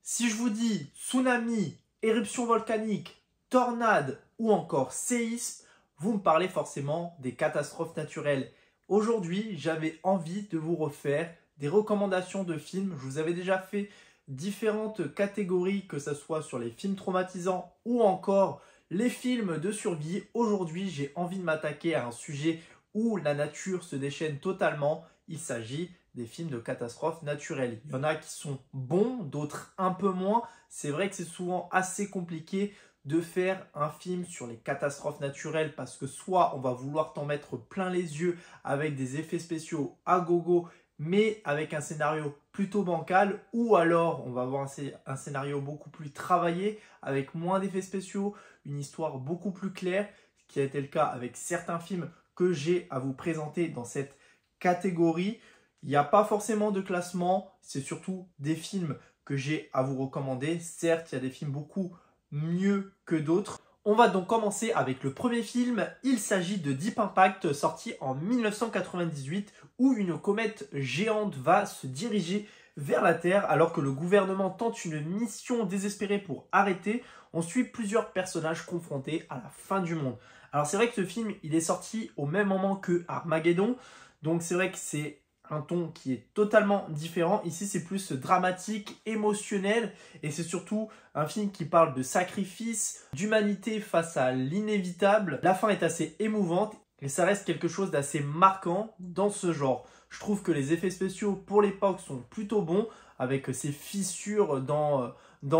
Si je vous dis tsunami, éruption volcanique, tornade ou encore séisme, vous me parlez forcément des catastrophes naturelles. Aujourd'hui, j'avais envie de vous refaire des recommandations de films. Je vous avais déjà fait différentes catégories, que ce soit sur les films traumatisants ou encore les films de survie. Aujourd'hui, j'ai envie de m'attaquer à un sujet où la nature se déchaîne totalement. Il s'agit des films de catastrophes naturelles. Il y en a qui sont bons, d'autres un peu moins. C'est vrai que c'est souvent assez compliqué de faire un film sur les catastrophes naturelles parce que soit on va vouloir t'en mettre plein les yeux avec des effets spéciaux à gogo, mais avec un scénario plutôt bancal, ou alors on va avoir un scénario beaucoup plus travaillé avec moins d'effets spéciaux, une histoire beaucoup plus claire, ce qui a été le cas avec certains films que j'ai à vous présenter dans cette catégorie. Il n'y a pas forcément de classement, c'est surtout des films que j'ai à vous recommander. Certes, il y a des films beaucoup mieux que d'autres. On va donc commencer avec le premier film. Il s'agit de Deep Impact, sorti en 1998, où une comète géante va se diriger vers la Terre alors que le gouvernement tente une mission désespérée pour arrêter. On suit plusieurs personnages confrontés à la fin du monde. Alors c'est vrai que ce film, il est sorti au même moment que Armageddon, donc c'est vrai que c'est un ton qui est totalement différent. Ici, c'est plus dramatique, émotionnel, et c'est surtout un film qui parle de sacrifice, d'humanité face à l'inévitable. La fin est assez émouvante et ça reste quelque chose d'assez marquant dans ce genre. Je trouve que les effets spéciaux pour l'époque sont plutôt bons, avec ces fissures dans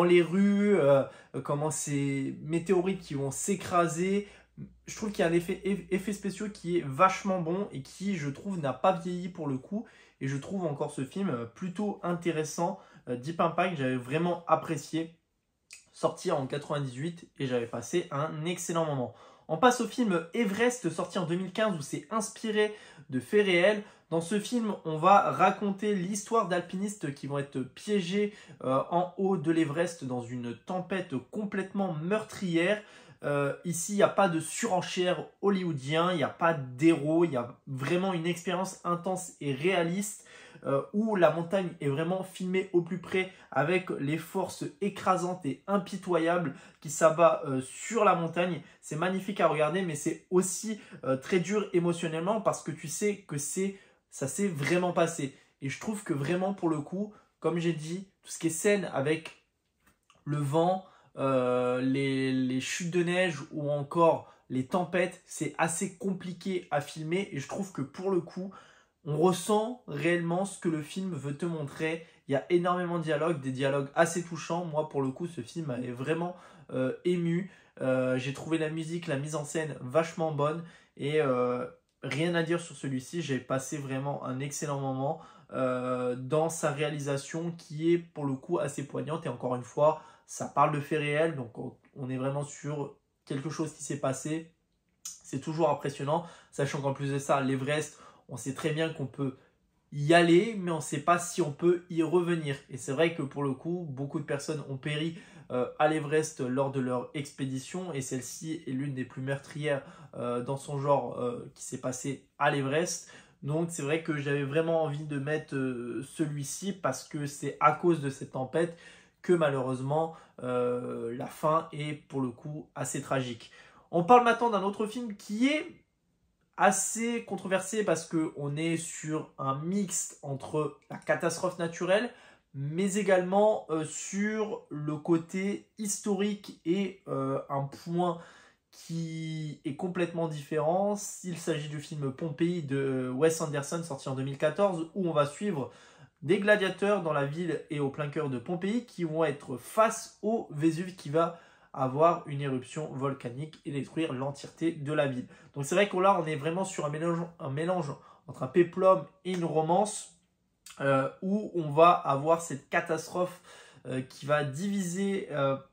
les rues, comment ces météorites qui vont s'écraser. Je trouve qu'il y a un effet spéciaux qui est vachement bon et qui, je trouve, n'a pas vieilli pour le coup. Et je trouve encore ce film plutôt intéressant. Deep Impact, j'avais vraiment apprécié. Sorti en 98 et j'avais passé un excellent moment. On passe au film Everest, sorti en 2015, où c'est inspiré de faits réels. Dans ce film, on va raconter l'histoire d'alpinistes qui vont être piégés en haut de l'Everest dans une tempête complètement meurtrière. Ici, il n'y a pas de surenchère hollywoodien, il n'y a pas d'héros, il y a vraiment une expérience intense et réaliste où la montagne est vraiment filmée au plus près avec les forces écrasantes et impitoyables qui s'abattent sur la montagne. C'est magnifique à regarder, mais c'est aussi très dur émotionnellement parce que tu sais que ça s'est vraiment passé. Et je trouve que vraiment pour le coup, comme j'ai dit, tout ce qui est scène avec le vent, les chutes de neige ou encore les tempêtes, c'est assez compliqué à filmer et je trouve que pour le coup, on ressent réellement ce que le film veut te montrer. Il y a énormément de dialogues, des dialogues assez touchants. Moi, pour le coup, ce film m'avait vraiment ému. J'ai trouvé la musique, la mise en scène vachement bonne et rien à dire sur celui-ci. J'ai passé vraiment un excellent moment dans sa réalisation qui est pour le coup assez poignante et encore une fois, ça parle de faits réels, donc on est vraiment sur quelque chose qui s'est passé. C'est toujours impressionnant, sachant qu'en plus de ça, l'Everest, on sait très bien qu'on peut y aller, mais on ne sait pas si on peut y revenir. Et c'est vrai que pour le coup, beaucoup de personnes ont péri à l'Everest lors de leur expédition, et celle-ci est l'une des plus meurtrières dans son genre qui s'est passée à l'Everest. Donc c'est vrai que j'avais vraiment envie de mettre celui-ci parce que c'est à cause de cette tempête que malheureusement la fin est pour le coup assez tragique. On parle maintenant d'un autre film qui est assez controversé parce qu'on est sur un mix entre la catastrophe naturelle mais également sur le côté historique et un point qui est complètement différent. Il s'agit du film Pompéi de Wes Anderson sorti en 2014 où on va suivre des gladiateurs dans la ville et au plein cœur de Pompéi qui vont être face au Vésuve qui va avoir une éruption volcanique et détruire l'entièreté de la ville. Donc c'est vrai que là on est vraiment sur un mélange entre un péplum et une romance où on va avoir cette catastrophe qui va diviser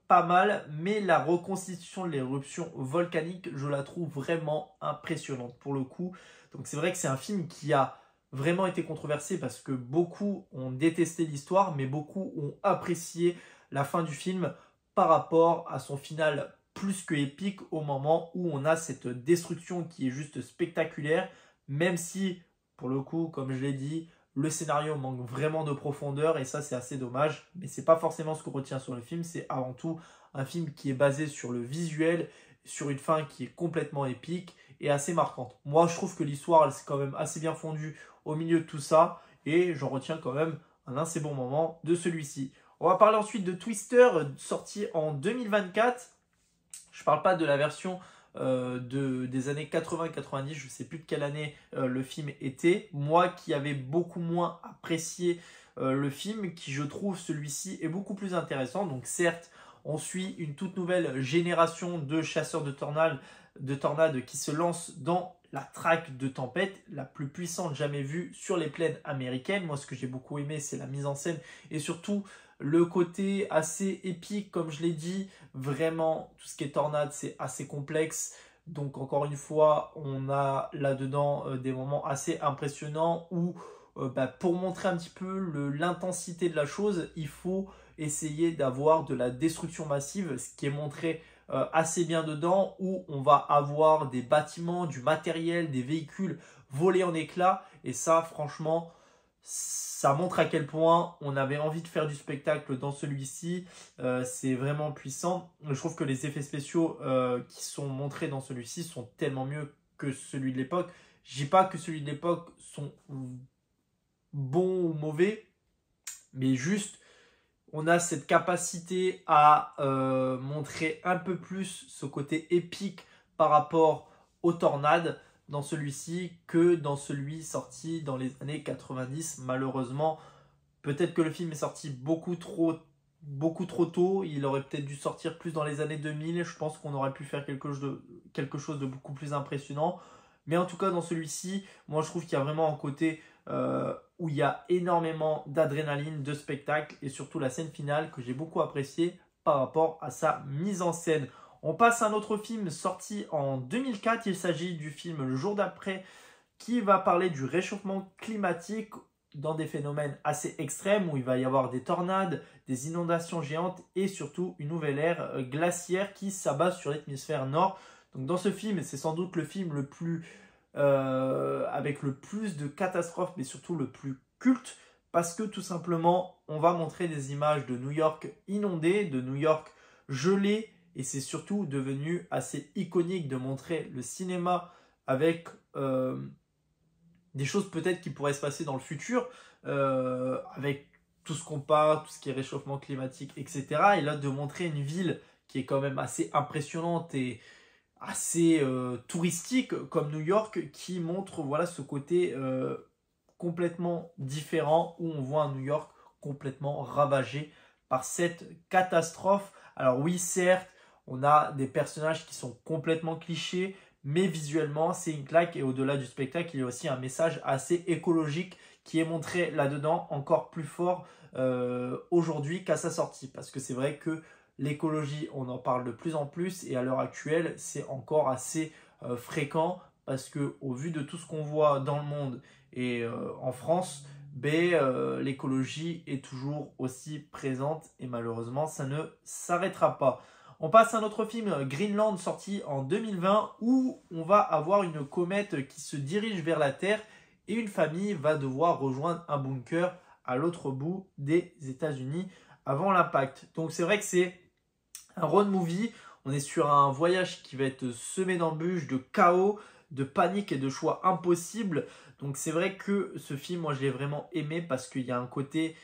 pas mal, mais la reconstitution de l'éruption volcanique, je la trouve vraiment impressionnante pour le coup. Donc c'est vrai que c'est un film qui a vraiment été controversé parce que beaucoup ont détesté l'histoire, mais beaucoup ont apprécié la fin du film par rapport à son final plus que épique au moment où on a cette destruction qui est juste spectaculaire, même si, pour le coup, comme je l'ai dit, Le scénario manque vraiment de profondeur et ça c'est assez dommage. Mais c'est pas forcément ce qu'on retient sur le film. C'est avant tout un film qui est basé sur le visuel, sur une fin qui est complètement épique et assez marquante. Moi je trouve que l'histoire elle s'est quand même assez bien fondue au milieu de tout ça. Et j'en retiens quand même un assez bon moment de celui-ci. On va parler ensuite de Twister, sorti en 2024. Je ne parle pas de la version des années 80-90, je ne sais plus de quelle année le film était. Moi qui avais beaucoup moins apprécié le film, qui je trouve celui-ci est beaucoup plus intéressant. Donc certes, on suit une toute nouvelle génération de chasseurs de tornades qui se lancent dans la traque de tempête la plus puissante jamais vue sur les plaines américaines. Moi, ce que j'ai beaucoup aimé, c'est la mise en scène et surtout le côté assez épique, comme je l'ai dit. Vraiment, tout ce qui est tornade, c'est assez complexe. Donc, encore une fois, on a là-dedans des moments assez impressionnants où, pour montrer un petit peu l'intensité de la chose, il faut essayer d'avoir de la destruction massive, ce qui est montré assez bien dedans, où on va avoir des bâtiments, du matériel, des véhicules volés en éclats. Et ça, franchement, ça montre à quel point on avait envie de faire du spectacle dans celui-ci. C'est vraiment puissant. Je trouve que les effets spéciaux qui sont montrés dans celui-ci sont tellement mieux que celui de l'époque. Je dis pas que celui de l'époque sont bons ou mauvais, mais juste on a cette capacité à montrer un peu plus ce côté épique par rapport aux tornades dans celui-ci que dans celui sorti dans les années 90. Malheureusement, peut-être que le film est sorti beaucoup trop tôt. Il aurait peut-être dû sortir plus dans les années 2000. Je pense qu'on aurait pu faire quelque chose de beaucoup plus impressionnant. Mais en tout cas, dans celui-ci, moi je trouve qu'il y a vraiment un côté où il y a énormément d'adrénaline, de spectacle et surtout la scène finale que j'ai beaucoup appréciée par rapport à sa mise en scène. On passe à un autre film sorti en 2004. Il s'agit du film Le jour d'après qui va parler du réchauffement climatique dans des phénomènes assez extrêmes où il va y avoir des tornades, des inondations géantes et surtout une nouvelle ère glaciaire qui s'abat sur l'hémisphère nord. Donc dans ce film, c'est sans doute le film le plus avec le plus de catastrophes, mais surtout le plus culte, parce que tout simplement, on va montrer des images de New York inondées, de New York gelées, et c'est surtout devenu assez iconique de montrer le cinéma avec des choses peut-être qui pourraient se passer dans le futur, avec tout ce qu'on parle, tout ce qui est réchauffement climatique, etc. Et là, de montrer une ville qui est quand même assez impressionnante et assez touristique comme New York, qui montre voilà ce côté complètement différent où on voit un New York complètement ravagé par cette catastrophe. Alors oui, certes, on a des personnages qui sont complètement clichés, mais visuellement, c'est une claque et au-delà du spectacle, il y a aussi un message assez écologique qui est montré là-dedans encore plus fort aujourd'hui qu'à sa sortie. Parce que c'est vrai que l'écologie, on en parle de plus en plus et à l'heure actuelle, c'est encore assez fréquent parce que au vu de tout ce qu'on voit dans le monde et en France, l'écologie est toujours aussi présente et malheureusement, ça ne s'arrêtera pas. On passe à un autre film, Greenland, sorti en 2020, où on va avoir une comète qui se dirige vers la Terre et une famille va devoir rejoindre un bunker à l'autre bout des États-Unis avant l'impact. Donc c'est vrai que c'est un road movie. On est sur un voyage qui va être semé d'embûches, de chaos, de panique et de choix impossibles. Donc c'est vrai que ce film, moi je l'ai vraiment aimé parce qu'il y a un côté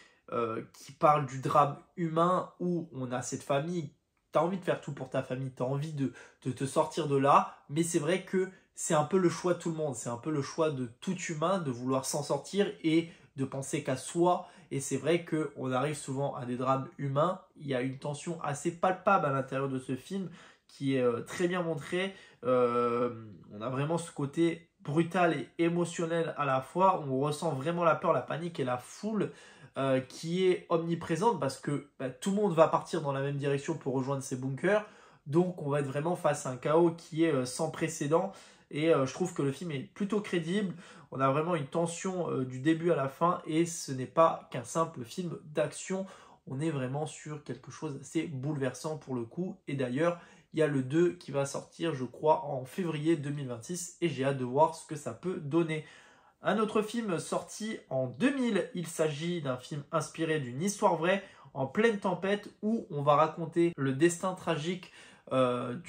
qui parle du drame humain où on a cette famille. Tu as envie de faire tout pour ta famille, tu as envie de te sortir de là, mais c'est vrai que c'est un peu le choix de tout le monde, c'est un peu le choix de tout humain de vouloir s'en sortir et de penser qu'à soi. Et c'est vrai qu'on arrive souvent à des drames humains. Il y a une tension assez palpable à l'intérieur de ce film qui est très bien montrée. On a vraiment ce côté brutal et émotionnel à la fois. On ressent vraiment la peur, la panique et la foule qui est omniprésente parce que tout le monde va partir dans la même direction pour rejoindre ces bunkers. Donc on va être vraiment face à un chaos qui est sans précédent. Et je trouve que le film est plutôt crédible. On a vraiment une tension du début à la fin et ce n'est pas qu'un simple film d'action. On est vraiment sur quelque chose d'assez bouleversant pour le coup. Et d'ailleurs, il y a le 2 qui va sortir, je crois, en février 2026 et j'ai hâte de voir ce que ça peut donner. Un autre film sorti en 2000, il s'agit d'un film inspiré d'une histoire vraie en pleine tempête où on va raconter le destin tragique d'un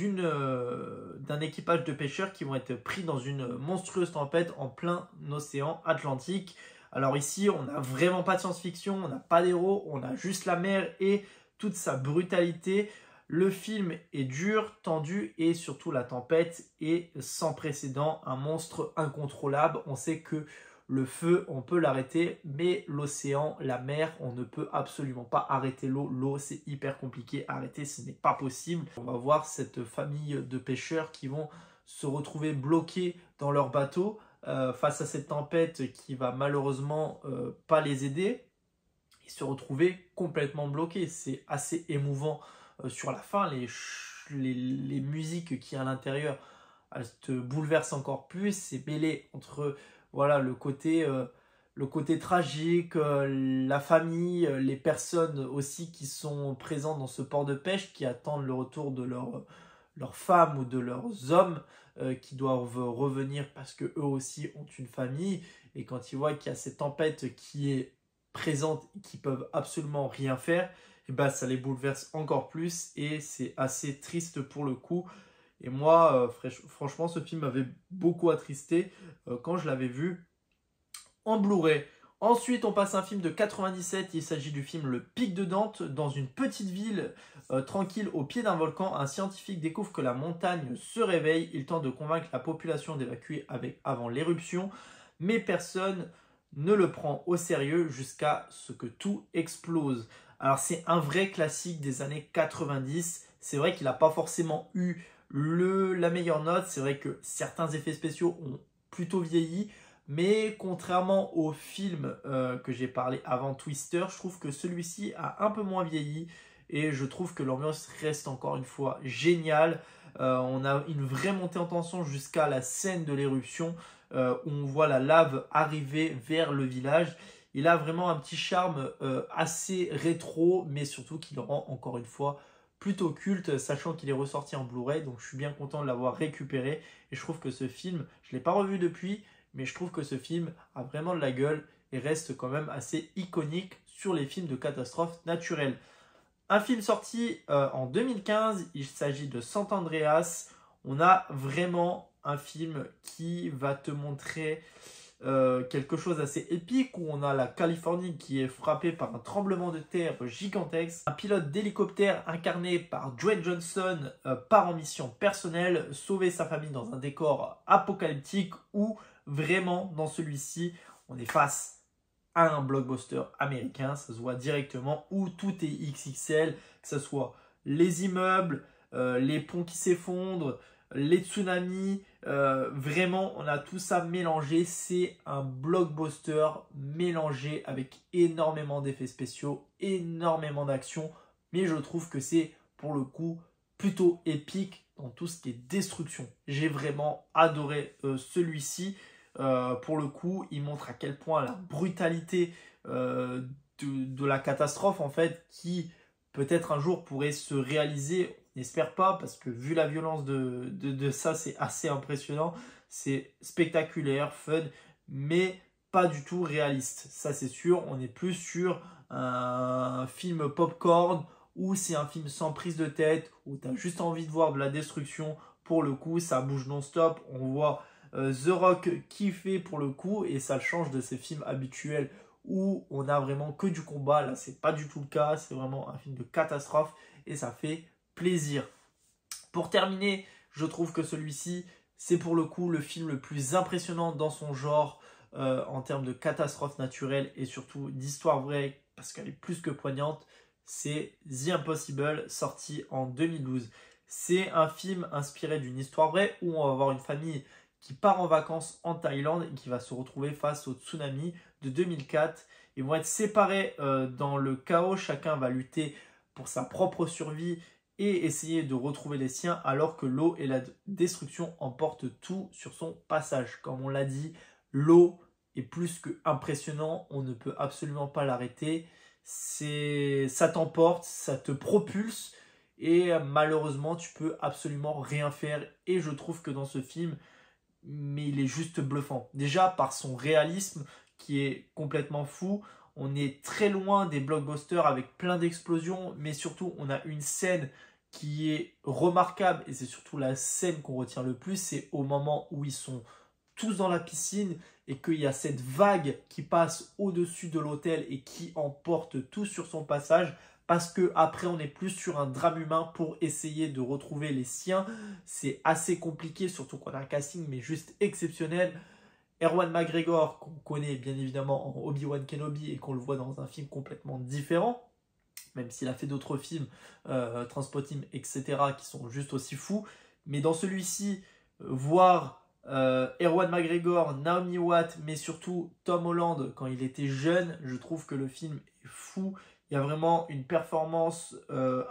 équipage de pêcheurs qui vont être pris dans une monstrueuse tempête en plein océan Atlantique. Alors ici, on n'a vraiment pas de science-fiction, on n'a pas d'héros, on a juste la mer et toute sa brutalité. Le film est dur, tendu et surtout la tempête est sans précédent, un monstre incontrôlable. On sait que le feu, on peut l'arrêter, mais l'océan, la mer, on ne peut absolument pas arrêter l'eau. L'eau, c'est hyper compliqué à arrêter, ce n'est pas possible. On va voir cette famille de pêcheurs qui vont se retrouver bloqués dans leur bateau face à cette tempête qui va malheureusement pas les aider et se retrouver complètement bloqués. C'est assez émouvant sur la fin. Les musiques qui à l'intérieur, elles te bouleversent encore plus. C'est mêlé entre voilà, le côté tragique, la famille, les personnes aussi qui sont présentes dans ce port de pêche, qui attendent le retour de leurs femmes ou de leurs hommes qui doivent revenir parce qu'eux aussi ont une famille. Et quand ils voient qu'il y a cette tempête qui est présente et qui peuvent absolument rien faire, et ben ça les bouleverse encore plus et c'est assez triste pour le coup. Et moi, franchement, ce film m'avait beaucoup attristé quand je l'avais vu en Blu-ray. Ensuite, on passe à un film de 97. Il s'agit du film Le Pic de Dante. Dans une petite ville tranquille au pied d'un volcan, un scientifique découvre que la montagne se réveille. Il tente de convaincre la population d'évacuer avant l'éruption, mais personne ne le prend au sérieux jusqu'à ce que tout explose. Alors, c'est un vrai classique des années 90. C'est vrai qu'il n'a pas forcément eu la meilleure note. C'est vrai que certains effets spéciaux ont plutôt vieilli. Mais contrairement au film que j'ai parlé avant, Twister, je trouve que celui-ci a un peu moins vieilli. Et je trouve que l'ambiance reste encore une fois géniale. On a une vraie montée en tension jusqu'à la scène de l'éruption où on voit la lave arriver vers le village. Il a vraiment un petit charme assez rétro, mais surtout qui le rend encore une fois plutôt culte, sachant qu'il est ressorti en Blu-ray. Donc je suis bien content de l'avoir récupéré. Et je trouve que ce film, je ne l'ai pas revu depuis, mais je trouve que ce film a vraiment de la gueule et reste quand même assez iconique sur les films de catastrophes naturelles. Un film sorti en 2015, il s'agit de San Andreas. On a vraiment un film qui va te montrer quelque chose d'assez épique où on a la Californie qui est frappée par un tremblement de terre gigantesque. Un pilote d'hélicoptère incarné par Dwayne Johnson part en mission personnelle, sauver sa famille dans un décor apocalyptique où vraiment dans celui-ci on est face à un blockbuster américain, ça se voit directement où tout est XXL, que ce soit les immeubles, les ponts qui s'effondrent, les tsunamis, vraiment on a tout ça mélangé. C'est un blockbuster mélangé avec énormément d'effets spéciaux, énormément d'action, mais je trouve que c'est pour le coup plutôt épique dans tout ce qui est destruction. J'ai vraiment adoré celui-ci. Pour le coup, il montre à quel point la brutalité de la catastrophe en fait, qui peut-être un jour pourrait se réaliser. On n'espère pas, parce que vu la violence de ça, c'est assez impressionnant. C'est spectaculaire, fun, mais pas du tout réaliste. Ça, c'est sûr. On est plus sur un film popcorn ou c'est un film sans prise de tête, où tu as juste envie de voir de la destruction. Pour le coup, ça bouge non-stop. On voit The Rock kiffer pour le coup, et ça change de ces films habituels où on a vraiment que du combat. Là, c'est pas du tout le cas. C'est vraiment un film de catastrophe et ça fait plaisir. Pour terminer, je trouve que celui-ci, c'est pour le coup le film le plus impressionnant dans son genre en termes de catastrophe naturelle et surtout d'histoire vraie, parce qu'elle est plus que poignante. C'est The Impossible, sorti en 2012. C'est un film inspiré d'une histoire vraie où on va avoir une famille qui part en vacances en Thaïlande et qui va se retrouver face au tsunami de 2004. Ils vont être séparés dans le chaos. Chacun va lutter pour sa propre survie et essayer de retrouver les siens, alors que l'eau et la destruction emportent tout sur son passage. Comme on l'a dit, l'eau est plus que impressionnant. On ne peut absolument pas l'arrêter. Ça t'emporte, ça te propulse et malheureusement tu peux absolument rien faire. Et je trouve que dans ce film, mais il est juste bluffant. Déjà par son réalisme qui est complètement fou. On est très loin des blockbusters avec plein d'explosions, mais surtout on a une scène qui est remarquable et c'est surtout la scène qu'on retient le plus, c'est au moment où ils sont tous dans la piscine et qu'il y a cette vague qui passe au-dessus de l'hôtel et qui emporte tout sur son passage, parce que après on est plus sur un drame humain pour essayer de retrouver les siens. C'est assez compliqué, surtout qu'on a un casting mais juste exceptionnel. Ewan McGregor, qu'on connaît bien évidemment en Obi-Wan Kenobi et qu'on le voit dans un film complètement différent, même s'il a fait d'autres films, Transpotting, etc., qui sont juste aussi fous. Mais dans celui-ci, voir Ewan McGregor, Naomi Watts, mais surtout Tom Holland quand il était jeune, je trouve que le film est fou. Il y a vraiment une performance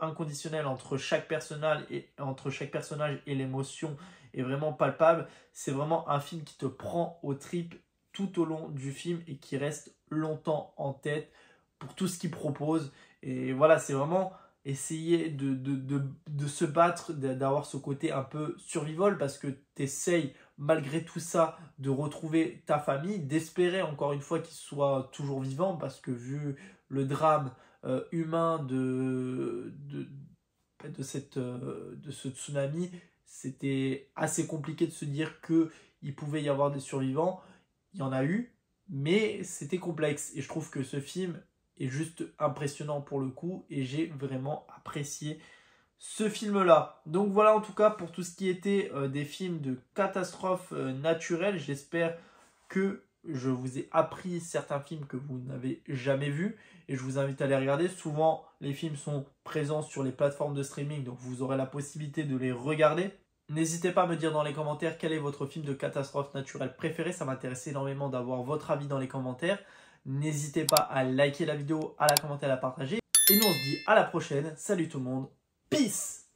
inconditionnelle entre chaque personnage et l'émotion est vraiment palpable. C'est vraiment un film qui te prend aux tripes tout au long du film et qui reste longtemps en tête pour tout ce qu'il propose. Et voilà, c'est vraiment essayer de se battre, d'avoir ce côté un peu survival, parce que tu essayes malgré tout ça de retrouver ta famille, d'espérer encore une fois qu'ils soient toujours vivants, parce que vu le drame humain de ce tsunami, c'était assez compliqué de se dire qu'il pouvait y avoir des survivants. Il y en a eu, mais c'était complexe. Et je trouve que ce film est juste impressionnant pour le coup et j'ai vraiment apprécié ce film-là. Donc voilà en tout cas pour tout ce qui était des films de catastrophes naturelles. J'espère que je vous ai appris certains films que vous n'avez jamais vus et je vous invite à les regarder. Souvent les films sont présents sur les plateformes de streaming, donc vous aurez la possibilité de les regarder. N'hésitez pas à me dire dans les commentaires quel est votre film de catastrophe naturelle préféré. Ça m'intéresse énormément d'avoir votre avis dans les commentaires. N'hésitez pas à liker la vidéo, à la commenter, à la partager. Et nous on se dit à la prochaine. Salut tout le monde. Peace!